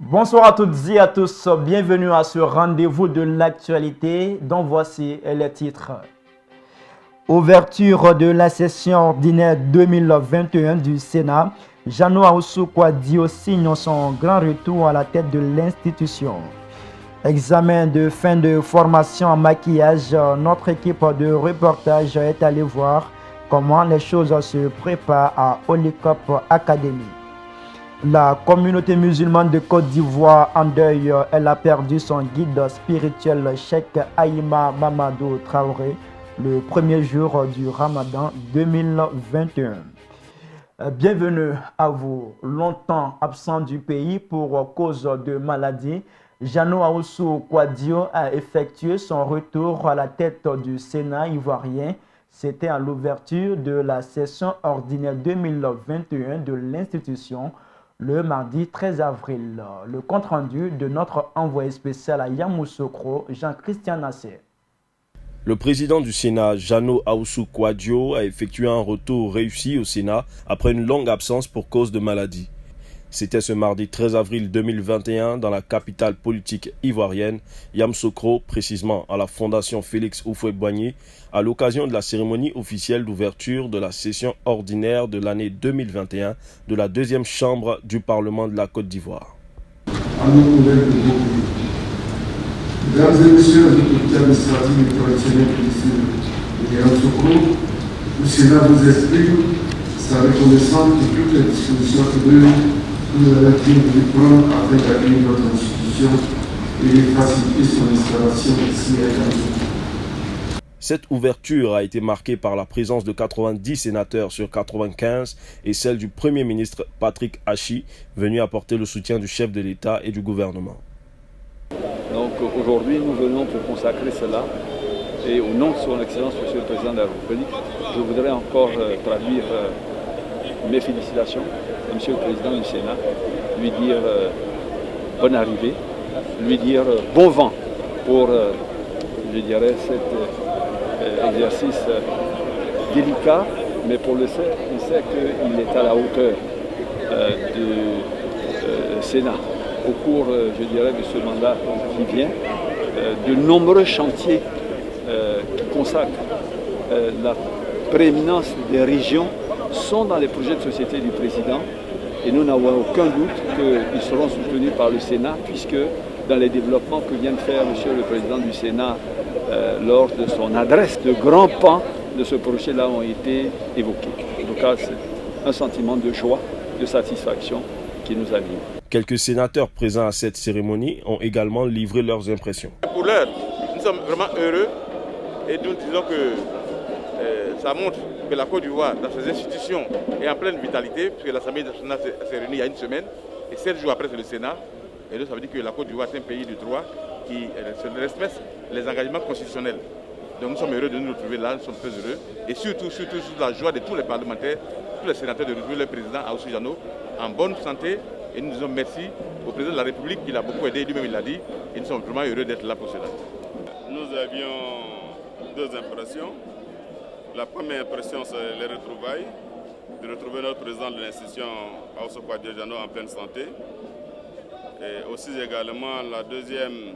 Bonsoir à toutes et à tous, bienvenue à ce rendez-vous de l'actualité dont voici les titres. Ouverture de la session ordinaire 2021 du Sénat, Jeannot Ahoussou Kouadio signe son grand retour à la tête de l'institution. Examen de fin de formation en maquillage, notre équipe de reportage est allée voir comment les choses se préparent à Holy-Cop Academy. La communauté musulmane de Côte d'Ivoire en deuil, elle a perdu son guide spirituel Cheikh Aïma Mamadou Traoré le premier jour du Ramadan 2021. Bienvenue à vous. Longtemps absent du pays pour cause de maladie, Jeannot Ahoussou Kouadio a effectué son retour à la tête du Sénat ivoirien. C'était à l'ouverture de la session ordinaire 2021 de l'institution le mardi 13 avril. Le compte-rendu de notre envoyé spécial à Yamoussoukro, Jean-Christian Nasser. Le président du Sénat, Jeannot Ahoussou Kouadio, a effectué un retour réussi au Sénat après une longue absence pour cause de maladie. C'était ce mardi 13 avril 2021 dans la capitale politique ivoirienne, Yamoussoukro, précisément à la Fondation Félix Houphouët-Boigny, à l'occasion de la cérémonie officielle d'ouverture de la session ordinaire de l'année 2021 de la deuxième chambre du Parlement de la Côte d'Ivoire. Mesdames et messieurs les autorités administratives et traditionnelles de Yamoussoukro, le Sénat vous exprime sa reconnaissance de toutes les dispositions que nous avons pu prendre afin d'accueillir notre institution et faciliter son installation ici à Yamoussoukro. Cette ouverture a été marquée par la présence de 90 sénateurs sur 95 et celle du Premier ministre Patrick Hachi, venu apporter le soutien du chef de l'État et du gouvernement. Donc aujourd'hui, nous venons pour consacrer cela et au nom de son Excellence, Monsieur le Président de la République, je voudrais encore traduire mes félicitations à Monsieur le Président du Sénat, lui dire bonne arrivée, lui dire bon vent pour, je dirais, cet exercice délicat, mais pour le fait, il sait qu'il est à la hauteur du Sénat. Au cours, je dirais, de ce mandat qui vient, de nombreux chantiers qui consacrent la prééminence des régions sont dans les projets de société du président et nous n'avons aucun doute qu'ils seront soutenus par le Sénat puisque dans les développements que vient de faire Monsieur le Président du Sénat lors de son adresse, de grands pans de ce projet-là ont été évoqués. En tout cas, c'est un sentiment de joie, de satisfaction qui nous anime. Quelques sénateurs présents à cette cérémonie ont également livré leurs impressions. Pour l'heure, nous sommes vraiment heureux et nous disons que ça montre que la Côte d'Ivoire, dans ses institutions, est en pleine vitalité, puisque l'Assemblée nationale s'est réunie il y a une semaine et 7 jours après c'est le Sénat. Et donc ça veut dire que la Côte d'Ivoire est un pays du droit qui respecte les engagements constitutionnels. Donc nous sommes heureux de nous retrouver là, nous sommes très heureux et surtout la joie de tous les parlementaires, tous les sénateurs de retrouver le président Ahoussou Jeannot en bonne santé. Et nous disons merci au président de la République qui l'a beaucoup aidé, lui-même il l'a dit, et nous sommes vraiment heureux d'être là pour cela. Nous avions deux impressions. La première impression, c'est les retrouvailles, de retrouver notre président de l'institution, Ahoussou Kouadio Jeannot, en pleine santé. Et aussi également, la deuxième,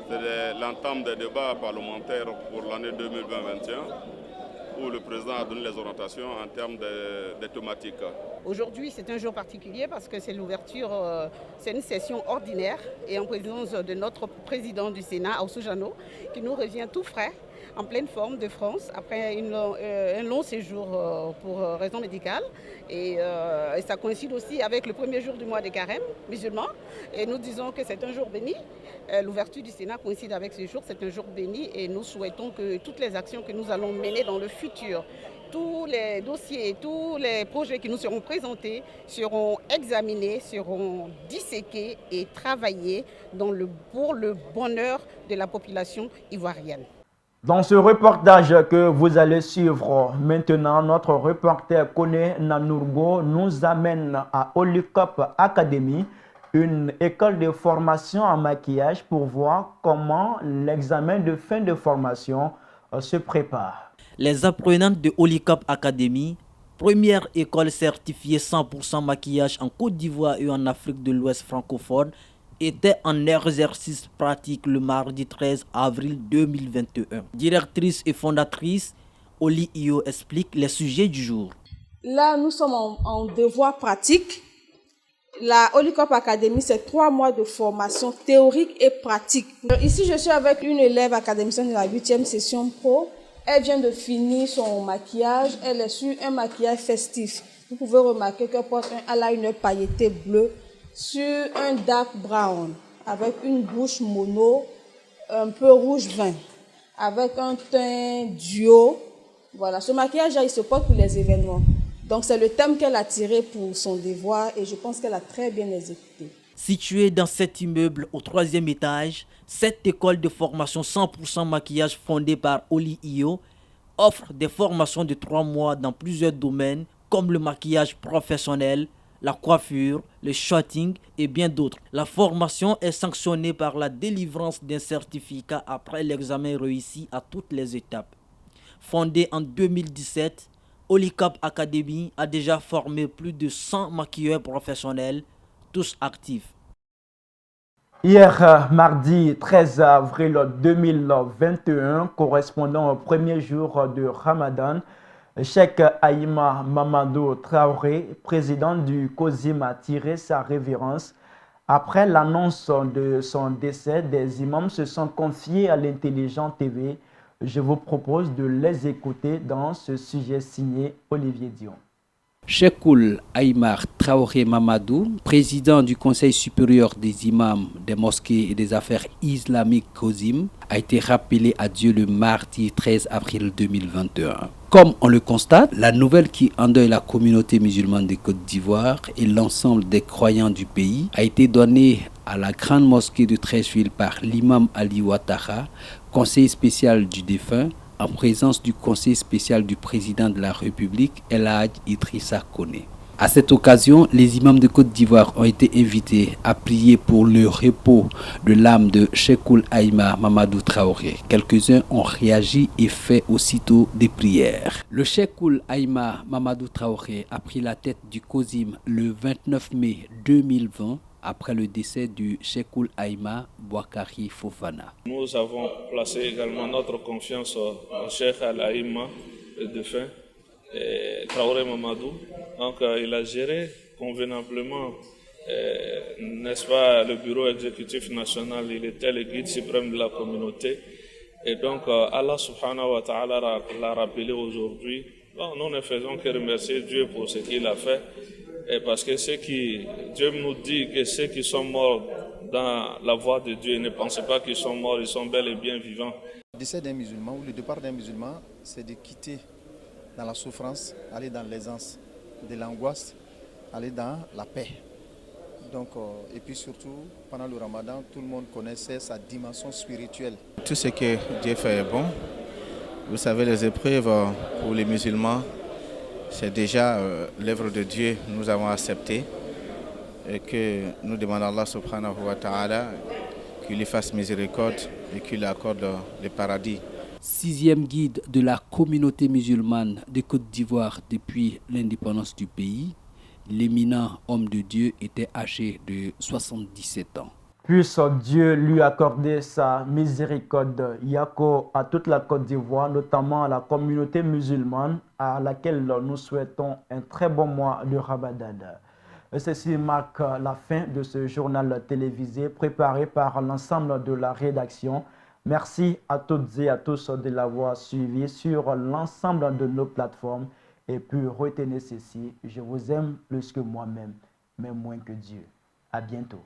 c'est l'entame des débats parlementaires pour l'année 2020-2021, où le président a donné les orientations en termes des thématiques. Aujourd'hui, c'est un jour particulier parce que c'est l'ouverture, c'est une session ordinaire et en présence de notre président du Sénat, Ahoussou Jeannot, qui nous revient tout frais, en pleine forme de France, après un long séjour pour raison médicale. Et ça coïncide aussi avec le premier jour du mois de carême musulman. Et nous disons que c'est un jour béni. L'ouverture du Sénat coïncide avec ce jour, c'est un jour béni et nous souhaitons que toutes les actions que nous allons mener dans le futur, tous les dossiers, tous les projets qui nous seront présentés seront examinés, seront disséqués et travaillés pour le bonheur de la population ivoirienne. Dans ce reportage que vous allez suivre maintenant, notre reporter Kone Nanourgo nous amène à Holy-Cop Academy, une école de formation en maquillage pour voir comment l'examen de fin de formation se prépare. Les apprenantes de Holy-Cop Academy première école certifiée 100% maquillage en Côte d'Ivoire et en Afrique de l'Ouest francophone, était en exercice pratique le mardi 13 avril 2021. Directrice et fondatrice, Oli Iyo explique les sujets du jour. Là, nous sommes en devoir pratique. La Holycop Academy, c'est 3 mois de formation théorique et pratique. Ici, je suis avec une élève académicienne de la 8e session pro. Elle vient de finir son maquillage. Elle est sur un maquillage festif. Vous pouvez remarquer qu'elle porte un eyeliner pailleté bleu sur un dark brown avec une bouche mono un peu rouge vin avec un teint duo. Voilà, ce maquillage-là, il se porte pour les événements. Donc, c'est le thème qu'elle a tiré pour son devoir et je pense qu'elle a très bien exécuté. Située dans cet immeuble au 3e étage, cette école de formation 100% maquillage fondée par Oli Iyo offre des formations de 3 mois dans plusieurs domaines comme le maquillage professionnel, la coiffure, le shooting et bien d'autres. La formation est sanctionnée par la délivrance d'un certificat après l'examen réussi à toutes les étapes. Fondée en 2017, Holycop Academy a déjà formé plus de 100 maquilleurs professionnels, tous actifs. Hier, mardi 13 avril 2021, correspondant au premier jour de Ramadan, Cheikh Aïma Mamadou Traoré, président du COSIM, a tiré sa révérence. Après l'annonce de son décès, des imams se sont confiés à l'Intelligent TV. Je vous propose de les écouter dans ce sujet signé Olivier Dion. Cheikhoul Aïmar Traoré Mamadou, président du Conseil supérieur des imams des mosquées et des affaires islamiques COSIM, a été rappelé à Dieu le mardi 13 avril 2021. Comme on le constate, la nouvelle qui endeuille la communauté musulmane de Côte d'Ivoire et l'ensemble des croyants du pays a été donnée à la grande mosquée de Treichville par l'imam Ali Ouattara, conseiller spécial du défunt, en présence du conseil spécial du président de la République, El Hadj Idrissa Koné. À cette occasion, les imams de Côte d'Ivoire ont été invités à prier pour le repos de l'âme de Cheikhoul Aïma Mamadou Traoré. Quelques-uns ont réagi et fait aussitôt des prières. Le Cheikhoul Aïma Mamadou Traoré a pris la tête du COSIM le 29 mai 2020 après le décès du Cheikhoul Aïma Bouakari Fofana. Nous avons placé également notre confiance au Cheikh Al-Aïma, le défunt, Traoré Mamadou. Donc il a géré convenablement, n'est-ce pas, le bureau exécutif national. Il était le guide suprême de la communauté. Et donc Allah subhanahu wa ta'ala l'a rappelé aujourd'hui. Bon, nous ne faisons que remercier Dieu pour ce qu'il a fait. Et parce que Dieu nous dit que ceux qui sont morts dans la voie de Dieu, ne pensez pas qu'ils sont morts, ils sont bel et bien vivants. Le décès d'un musulman ou le départ d'un musulman, c'est de quitter dans la souffrance, aller dans l'aisance, de l'angoisse, aller dans la paix. Donc, et puis surtout, pendant le Ramadan, tout le monde connaissait sa dimension spirituelle. Tout ce que Dieu fait est bon. Vous savez, les épreuves pour les musulmans, c'est déjà l'œuvre de Dieu, nous avons accepté et que nous demandons à Allah subhanahu wa ta'ala qu'il lui fasse miséricorde et qu'il lui accorde le paradis. 6e guide de la communauté musulmane de Côte d'Ivoire depuis l'indépendance du pays, l'éminent homme de Dieu était âgé de 77 ans. Puisse Dieu lui accorder sa miséricorde, Yako, à toute la Côte d'Ivoire, notamment à la communauté musulmane, à laquelle nous souhaitons un très bon mois de Ramadan. Ceci marque la fin de ce journal télévisé préparé par l'ensemble de la rédaction. Merci à toutes et à tous de l'avoir suivi sur l'ensemble de nos plateformes. Et puis retenez ceci, je vous aime plus que moi-même, mais moins que Dieu. À bientôt.